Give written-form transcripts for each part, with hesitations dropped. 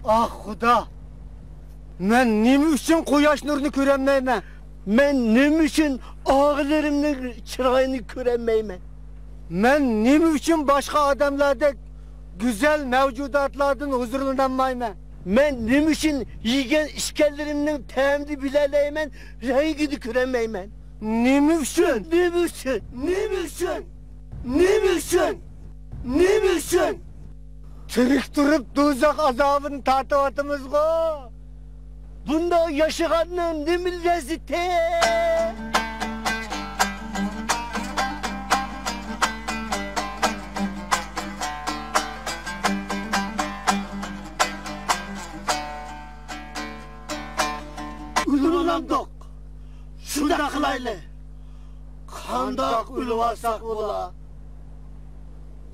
Ah Xudo, men nima uchun quyosh nurini ko'rolmayman? Men nima uchun og'ilarimning chiroyini ko'rolmayman? Men nima uchun boshqa odamlardek go'zal mavjudotlardan huzurlanolmayman? Men nima uchun yegan ishkanlarimning ta'mini bilalayman, rangini ko'rolmayman? Nima uchun? Nima uchun? Nima uchun? Nima uchun? Nima uchun? Tirik turib do'zax azobini tortyapmiz-ku. Bunda yaşaganın nima lezzeti? Ululandık. Şunda kılaylı. Kandak uluvasak ola.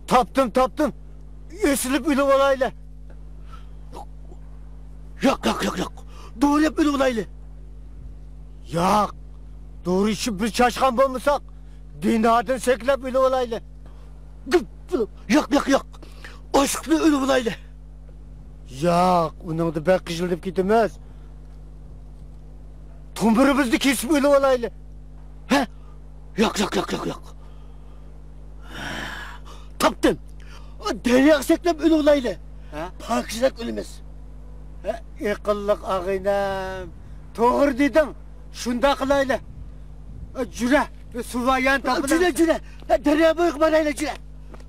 Taptım. Esilip uluv olaylı. Yok. Doğru yap uluvalaylı. Yok. Doğru işi bir şaşkan bulmasak dinadın seklep uluv olaylı. Yok. Aşklı uluvalaylı. Yok. Onun da bek kıcılıp gitmez. Tumburumuzu kesip uluv olaylı. He? Yok. Taptım. Derya seklep uluvalaylı. Pakizak ölmez. Yıkıllık ağinem. Doğru dedim. Şunda kılaylı. Cüre. Suvayan tapına. Cüre. Derya büyük manayla cüre.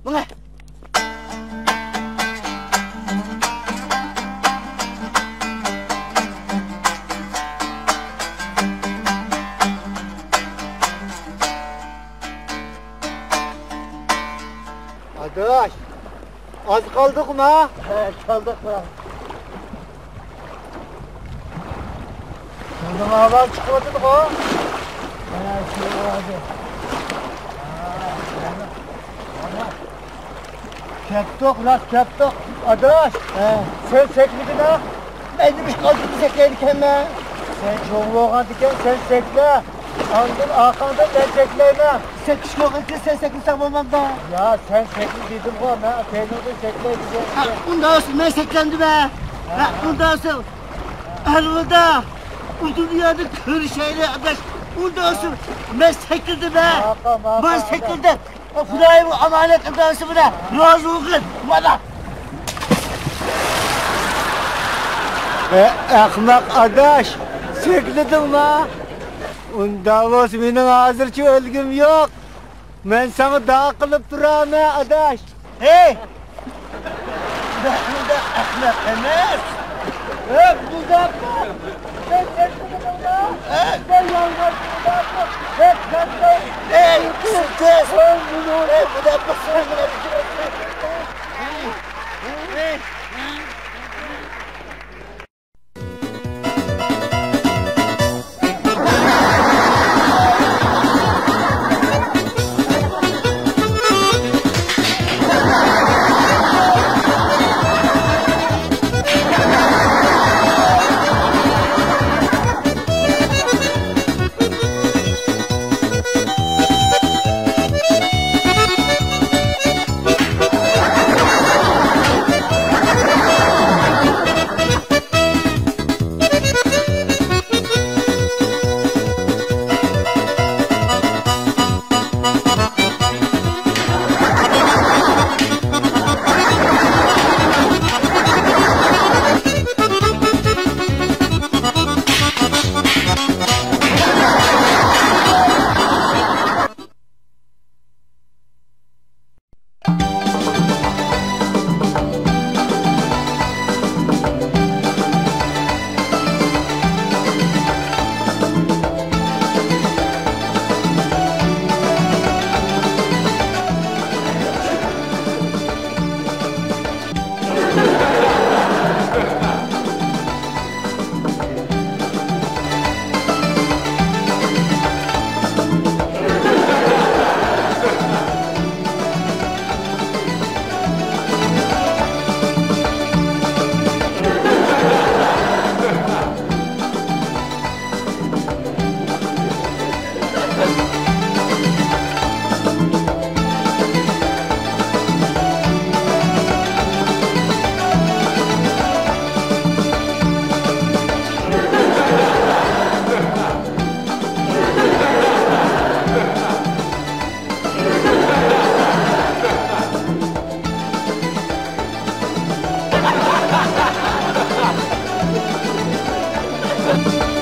Bana. Adaş. Az kaldık mı ha? He, kaldık mı? Şundan hava çıkmadık o. Keptok. Adaş. Sen sekmedin ha? Ben demiş kaldırdı sekleyirken ben. Sen çok loğan diken sen sekle. Andın arkanda ben sekleyme. Sekiş loğantı sen sekliysem olmam da. Ya sen sekli dedim bu ama senin de sekleyeceğim. Bundan olsun ben seklendi be. Bundan olsun. Elvida. Bu dünyanın kır şeyle arkadaş. Bundan olsun ben sekledim be. Ben sekledim. Kulayı bu amanet kırdansı buna. Razı olun bana. Ahmak adaş. Sekledin mi? Undavos benim hazırcı ölgüm yok. Ben sana daha kılıp duram ha adaş. Hey! Ben de ahmak emez. Bu da sen sekledin mi? Sen yalvarsın da hep kaçtın. Hey! Kız! Hey! Bu da basın. Hey! Hadi.